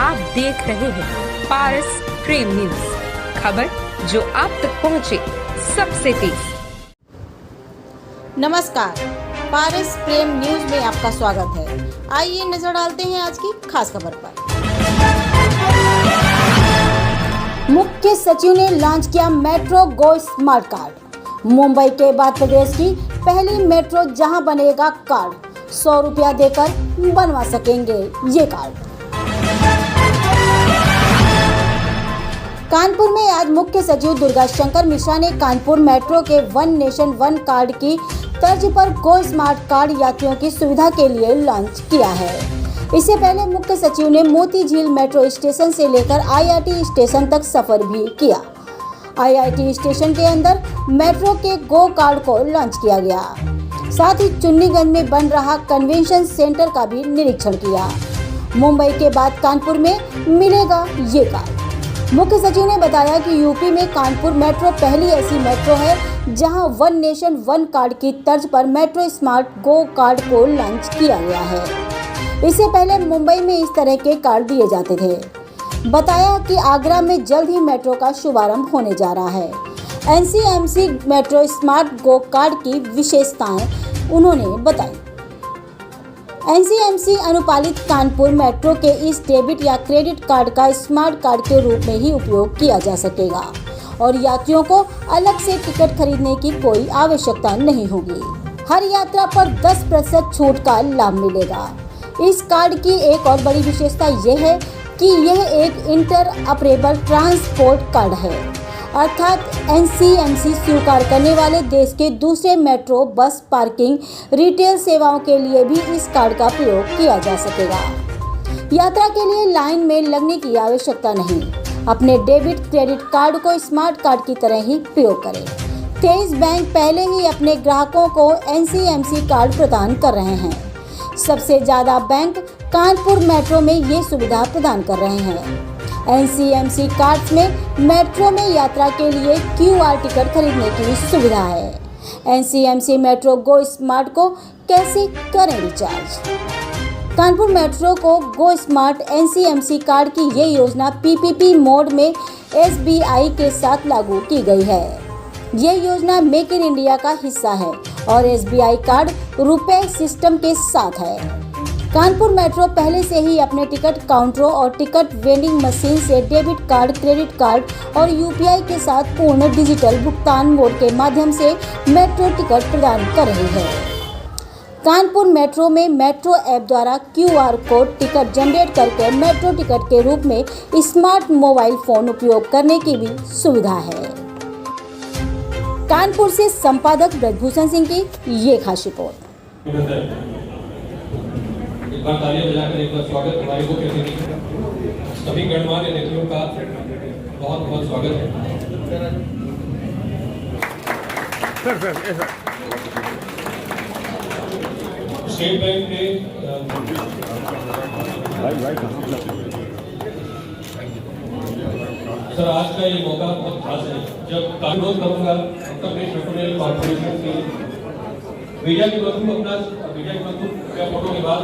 आप देख रहे हैं पारस प्रेम न्यूज, खबर जो आप तक पहुंचे सबसे तेज। नमस्कार, पारस प्रेम न्यूज में आपका स्वागत है। आइए नजर डालते हैं आज की खास खबर पर। मुख्य सचिव ने लॉन्च किया मेट्रो गो स्मार्ट कार्ड। मुंबई के बाद प्रदेश की पहली मेट्रो जहां बनेगा कार्ड, 100 रुपया देकर बनवा सकेंगे ये कार्ड। कानपुर में आज मुख्य सचिव दुर्गा शंकर मिश्रा ने कानपुर मेट्रो के वन नेशन वन कार्ड की तर्ज पर गो स्मार्ट कार्ड यात्रियों की सुविधा के लिए लॉन्च किया है। इससे पहले मुख्य सचिव ने मोती झील मेट्रो स्टेशन से लेकर आईआईटी स्टेशन तक सफर भी किया। आईआईटी स्टेशन के अंदर मेट्रो के गो कार्ड को लॉन्च किया गया। साथ ही चुन्नीगंज में बन रहा कन्वेंशन सेंटर का भी निरीक्षण किया। मुंबई के बाद कानपुर में मिलेगा ये कार्ड। मुख्य सचिव ने बताया कि यूपी में कानपुर मेट्रो पहली ऐसी मेट्रो है जहां वन नेशन वन कार्ड की तर्ज पर मेट्रो स्मार्ट गो कार्ड को लॉन्च किया गया है। इससे पहले मुंबई में इस तरह के कार्ड दिए जाते थे। बताया कि आगरा में जल्द ही मेट्रो का शुभारंभ होने जा रहा है। NCMC metro smart go kart की विशेषताएं उन्होंने बताई। एनसीएमसी अनुपालित कानपुर मेट्रो के इस डेबिट या क्रेडिट कार्ड का स्मार्ट कार्ड के रूप में ही उपयोग किया जा सकेगा और यात्रियों को अलग से टिकट खरीदने की कोई आवश्यकता नहीं होगी। हर यात्रा पर 10% छूट का लाभ मिलेगा। इस कार्ड की एक और बड़ी विशेषता यह है कि यह एक इंटरऑपरेबल ट्रांसपोर्ट कार्ड है, अर्थात एनसीएमसी स्वीकार करने वाले देश के दूसरे मेट्रो, बस, पार्किंग, रिटेल सेवाओं के लिए भी इस कार्ड का प्रयोग किया जा सकेगा। यात्रा के लिए लाइन में लगने की आवश्यकता नहीं। अपने डेबिट क्रेडिट कार्ड को स्मार्ट कार्ड की तरह ही प्रयोग करें। 23 बैंक पहले ही अपने ग्राहकों को एनसीएमसी कार्ड प्रदान कर रहे हैं। सबसे ज्यादा बैंक कानपुर मेट्रो में ये सुविधा प्रदान कर रहे हैं। एनसीएमसी कार्ड्स में मेट्रो में यात्रा के लिए क्यूआर टिकट खरीदने की सुविधा है। एनसीएमसी मेट्रो गो स्मार्ट को कैसे करें रिचार्ज? कानपुर मेट्रो को गो स्मार्ट एनसीएमसी कार्ड की ये योजना पीपीपी मोड में एसबीआई के साथ लागू की गई है। ये योजना मेक इन इंडिया का हिस्सा है और एसबीआई कार्ड रुपए सिस्टम के साथ है। कानपुर मेट्रो पहले से ही अपने टिकट काउंटरों और टिकट वेंडिंग मशीन से डेबिट कार्ड, क्रेडिट कार्ड और यूपीआई के साथ पूर्ण डिजिटल भुगतान मोड के माध्यम से मेट्रो टिकट प्रदान कर रही है। कानपुर मेट्रो में मेट्रो ऐप द्वारा क्यूआर कोड टिकट जनरेट करके मेट्रो टिकट के रूप में स्मार्ट मोबाइल फोन उपयोग करने की भी सुविधा है। कानपुर से संपादक ब्रजभूषण सिंह की ये खास रिपोर्ट। एक बार तालियां बजाकर एक बार स्वागत हमारे को कहते हैं। सभी गणमान्य अतिथियों का बहुत बहुत स्वागत है। स्टेट बैंक के सर आज का ये मौका बहुत खास है जब अनुरोध करूंगा उत्तर प्रदेश मेट्रोरेल कॉर्पोरेशन की मीडिया के बंधु क्या फोटो के बाद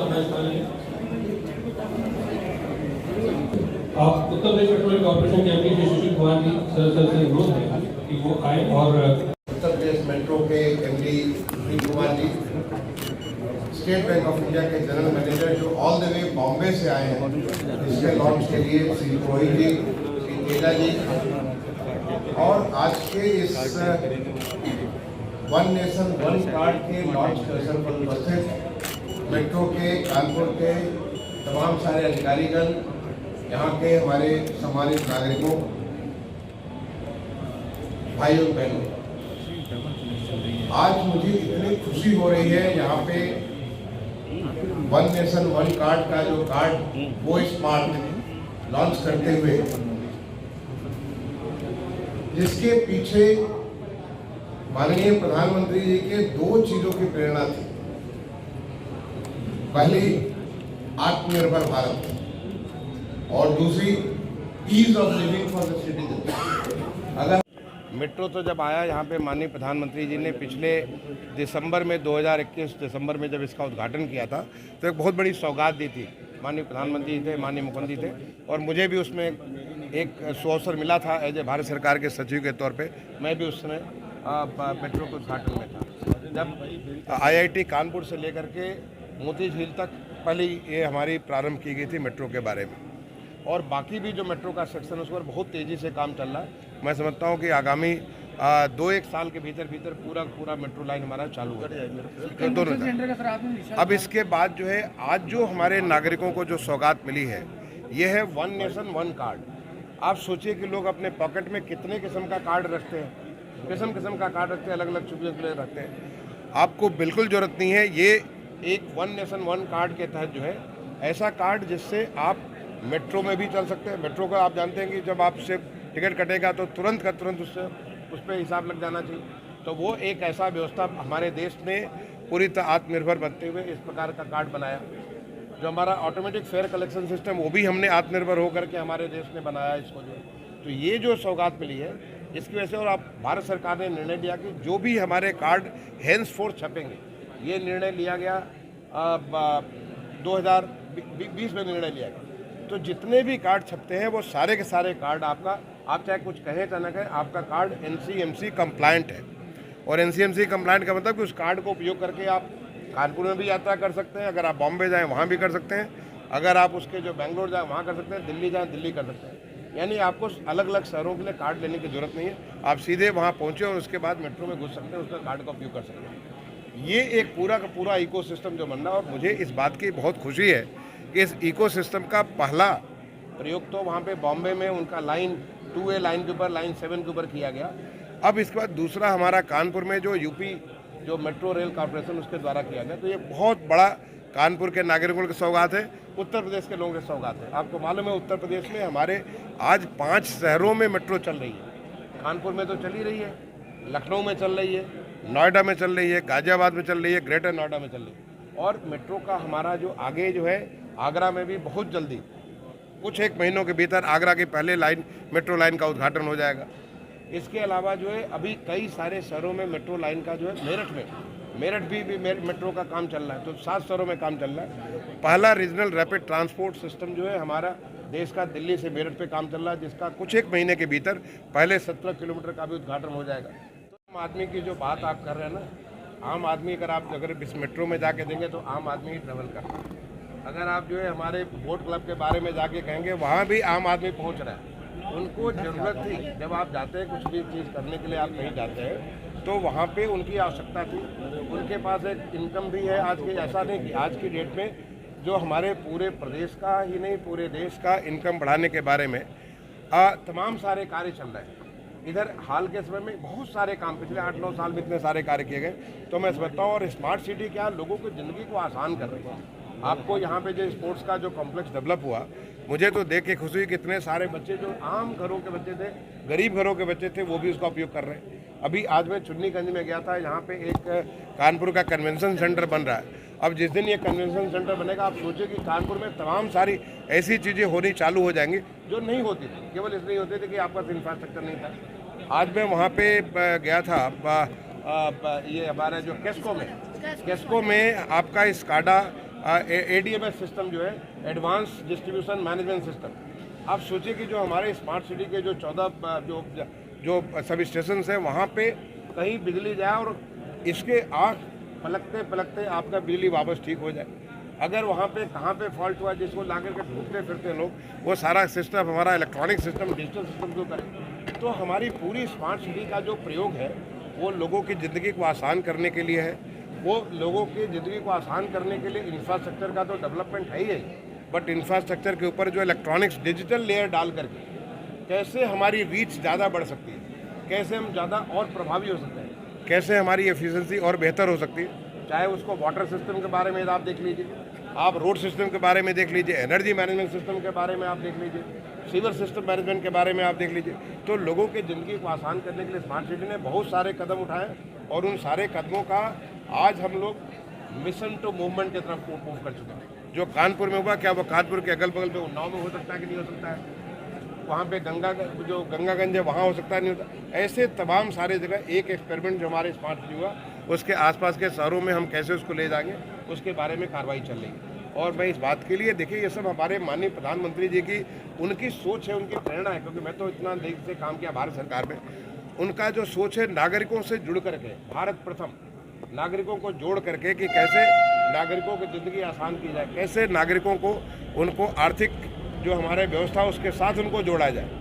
आप उत्तर प्रदेश पेट्रोलियम कॉर्पोरेशन के एमडी श्री सुशील कुमार जी सर से अनुरोध है कि वो आए और उत्तर प्रदेश मेट्रो के MD Sushil Kumar ji, State Bank of India के जनरल मैनेजर जो ऑल द वे बॉम्बे से आए हैं इसके लॉन्च के लिए, श्री रोहित जी, श्री तेजा जी, और आज के इस वन नेशन वन कार्ड के लॉन्च के अवसर पर उपस्थित मेट्रो के कानपुर के तमाम सारे अधिकारीगण, यहाँ के हमारे सम्मानित नागरिकों, भाइयों बहनों, आज मुझे इतनी खुशी हो रही है यहाँ पे वन नेशन वन कार्ड का जो कार्ड वो स्मार्ट लॉन्च करते हुए, जिसके पीछे माननीय प्रधानमंत्री जी के 2 चीजों की प्रेरणा थी। पहली आत्मनिर्भर भारत और दूसरी ease of living for the citizen. अगर मेट्रो तो जब आया यहाँ पे माननीय प्रधानमंत्री जी ने पिछले दिसंबर में 2021 दिसंबर में जब इसका उद्घाटन किया था तो एक बहुत बड़ी सौगात दी थी माननीय प्रधानमंत्री थे, माननीय मुख्यमंत्री थे, और मुझे भी उसमें एक सुअवसर मिला था एज ए भारत सरकार के सचिव के तौर पे। मैं भी उस समय मेट्रो के उद्घाटन में था, जब IIT कानपुर से लेकर के मोती झील तक पहले ये हमारी प्रारंभ की गई थी मेट्रो के बारे में, और बाकी भी जो मेट्रो का सेक्शन है उस पर बहुत तेज़ी से काम चल रहा है। मैं समझता हूँ कि आगामी 2-1 साल के भीतर पूरा मेट्रो लाइन हमारा चालू हो जाएगा दोनों। अब इसके बाद जो है, आज जो हमारे नागरिकों को जो सौगात मिली है, ये है 1 नेशन 1 कार्ड। आप सोचिए कि लोग अपने पॉकेट में कितने किस्म का कार्ड रखते हैं, किस्म का कार्ड रखते हैं, अलग अलग सुविधा के लिए रखते हैं। आपको बिल्कुल ज़रूरत नहीं है। ये एक 1 नेशन 1 कार्ड के तहत जो है, ऐसा कार्ड जिससे आप मेट्रो में भी चल सकते हैं। मेट्रो का आप जानते हैं कि जब आपसे टिकट कटेगा तो तुरंत का तुरंत उस पर हिसाब लग जाना चाहिए। तो वो एक ऐसा व्यवस्था हमारे देश ने पूरी तरह आत्मनिर्भर बनते हुए इस प्रकार का कार्ड बनाया। जो हमारा ऑटोमेटिक फेयर कलेक्शन सिस्टम, वो भी हमने आत्मनिर्भर होकर के हमारे देश ने बनाया इसको जो। तो ये जो सौगात मिली है इसकी वजह से, और आप भारत सरकार ने निर्णय लिया कि जो भी हमारे कार्ड हैंड्स फोर्थ छपेंगे, ये निर्णय लिया गया 2020 में निर्णय लिया गया। तो जितने भी कार्ड छपते हैं वो सारे के सारे कार्ड आपका, आप चाहे कुछ कहें चाहे ना कहें, आपका कार्ड NCMC कंप्लायंट है। और NCMC कंप्लायंट का मतलब कि उस कार्ड को उपयोग करके आप कानपुर में भी यात्रा कर सकते हैं, अगर आप बॉम्बे जाएं वहाँ भी कर सकते हैं, अगर आप उसके जो बेंगलोर जाएं वहाँ कर सकते हैं, दिल्ली जाएं दिल्ली कर सकते हैं। यानी आपको अलग अलग शहरों के लिए कार्ड लेने की जरूरत नहीं है, आप सीधे वहाँ पहुँचे और उसके बाद मेट्रो में घुस सकते हैं, उसका कार्ड का उपयोग कर सकते हैं। ये एक पूरा का पूरा इकोसिस्टम जो बन रहा है, और मुझे इस बात की बहुत खुशी है कि इस इकोसिस्टम का पहला प्रयोग तो वहाँ पे बॉम्बे में उनका लाइन 2A लाइन के ऊपर, लाइन 7 के ऊपर किया गया। अब इसके बाद दूसरा हमारा कानपुर में जो यूपी जो मेट्रो रेल कॉर्पोरेशन उसके द्वारा किया गया। तो ये बहुत बड़ा कानपुर के नागरिकों की सौगात है, उत्तर प्रदेश के लोगों की सौगात है। आपको मालूम है उत्तर प्रदेश में हमारे आज 5 शहरों में मेट्रो चल रही है। कानपुर में तो चल ही रही है, लखनऊ में चल रही है, नोएडा में चल रही है, गाजियाबाद में चल रही है, ग्रेटर नोएडा में चल रही है। और मेट्रो का हमारा जो आगे जो है, आगरा में भी बहुत जल्दी कुछ 1 महीनों के भीतर आगरा की पहले मेट्रो लाइन का उद्घाटन हो जाएगा। इसके अलावा जो है अभी कई सारे शहरों में मेट्रो लाइन का जो है, मेरठ भी मेट्रो का काम चल रहा है। तो 7 शहरों में काम चल रहा है। पहला रीजनल रैपिड ट्रांसपोर्ट सिस्टम जो है हमारा देश का, दिल्ली से मेरठ पे काम चल रहा है, जिसका कुछ 1 महीने के भीतर पहले 17 किलोमीटर का भी उद्घाटन हो जाएगा। तो आम आदमी की जो बात आप कर रहे हैं ना, आम आदमी अगर इस मेट्रो में जाके देंगे तो आम आदमी ही ट्रेवल कर रहा है। अगर आप जो है हमारे बोट क्लब के बारे में जाके कहेंगे, वहाँ भी आम आदमी पहुँच रहा है। उनको ज़रूरत थी, जब आप जाते हैं कुछ भी चीज़ करने के लिए आप कहीं जाते हैं तो वहाँ पे उनकी आवश्यकता थी। उनके पास एक इनकम भी है। आज के ऐसा नहीं कि आज की डेट में जो हमारे पूरे प्रदेश का ही नहीं पूरे देश का इनकम बढ़ाने के बारे में तमाम सारे कार्य चल रहे हैं। इधर हाल के समय में बहुत सारे काम पिछले 8-9 साल में इतने सारे कार्य किए गए। तो मैं समझता हूँ, और स्मार्ट सिटी क्या लोगों की ज़िंदगी को आसान कर रही है। आपको यहाँ पे जो स्पोर्ट्स का जो कॉम्प्लेक्स डेवलप हुआ, मुझे तो देख के खुशी हुई। कितने सारे बच्चे जो आम घरों के बच्चे थे, गरीब घरों के बच्चे थे, वो भी उसका उपयोग कर रहे हैं। अभी आज मैं चुन्नीगंज में गया था, यहाँ पे एक कानपुर का कन्वेंशन सेंटर बन रहा है। अब जिस दिन ये कन्वेंशन सेंटर बनेगा, आप सोचिए कि कानपुर में तमाम सारी ऐसी चीज़ें होनी चालू हो जाएंगी जो नहीं होती थी। केवल इसलिए होते थे कि आपका इंफ्रास्ट्रक्चर नहीं था। आज मैं वहाँ पे गया था, ये हमारा जो केस्को में आपका स्काडा ADMS सिस्टम जो है, एडवांस डिस्ट्रीब्यूशन मैनेजमेंट सिस्टम। आप सोचिए कि जो हमारे स्मार्ट सिटी के जो 14 जो सब स्टेशन हैं, वहाँ पे कहीं बिजली जाए और इसके आँख पलकते पलकते आपका बिजली वापस ठीक हो जाए। अगर वहाँ पे कहाँ पे फॉल्ट हुआ जिसको ला करके ढूंढते फिरते लोग, वो सारा सिस्टम हमारा इलेक्ट्रॉनिक सिस्टम, डिजिटल सिस्टम जो करें। तो हमारी पूरी स्मार्ट सिटी का जो प्रयोग है वो लोगों की ज़िंदगी को आसान करने के लिए है। वो लोगों की ज़िंदगी को आसान करने के लिए इंफ्रास्ट्रक्चर का तो डेवलपमेंट है ही है, बट इंफ्रास्ट्रक्चर के ऊपर जो इलेक्ट्रॉनिक्स डिजिटल लेयर डाल करके कैसे हमारी रीच ज़्यादा बढ़ सकती है, कैसे हम ज़्यादा और प्रभावी हो सकते हैं, कैसे हमारी एफिशिएंसी और बेहतर हो सकती है। चाहे उसको वाटर सिस्टम के बारे में आप देख लीजिए, आप रोड सिस्टम के बारे में देख लीजिए, एनर्जी मैनेजमेंट सिस्टम के बारे में आप देख लीजिए, सीवर सिस्टम मैनेजमेंट के बारे में आप देख लीजिए। तो लोगों की ज़िंदगी को आसान करने के लिए स्मार्ट सिटी ने बहुत सारे कदम उठाए, और उन सारे कदमों का आज हम लोग मिशन टू मूवमेंट की तरफ मूव कर चुके हैं। जो कानपुर में हुआ, क्या वो कानपुर के अगल बगल में उन्नाव में हो सकता है कि नहीं हो सकता है? वहाँ पे गंगागंज है, वहाँ हो सकता है नहीं होता। ऐसे तमाम सारे जगह एक एक्सपेरिमेंट जो हमारे स्मार्ट सिटी हुआ, उसके आसपास के शहरों में हम कैसे उसको ले जाएंगे, उसके बारे में कार्रवाई चल रही है। और मैं इस बात के लिए, देखिए ये सब हमारे माननीय प्रधानमंत्री जी की उनकी सोच है, उनकी प्रेरणा है, क्योंकि मैं तो इतना देश से काम किया भारत सरकार में। उनका जो सोच है नागरिकों से जुड़ करके, भारत प्रथम, नागरिकों को जोड़ करके कि कैसे नागरिकों की ज़िंदगी आसान की जाए, कैसे नागरिकों को, उनको आर्थिक जो हमारे व्यवस्था उसके साथ उनको जोड़ा जाए।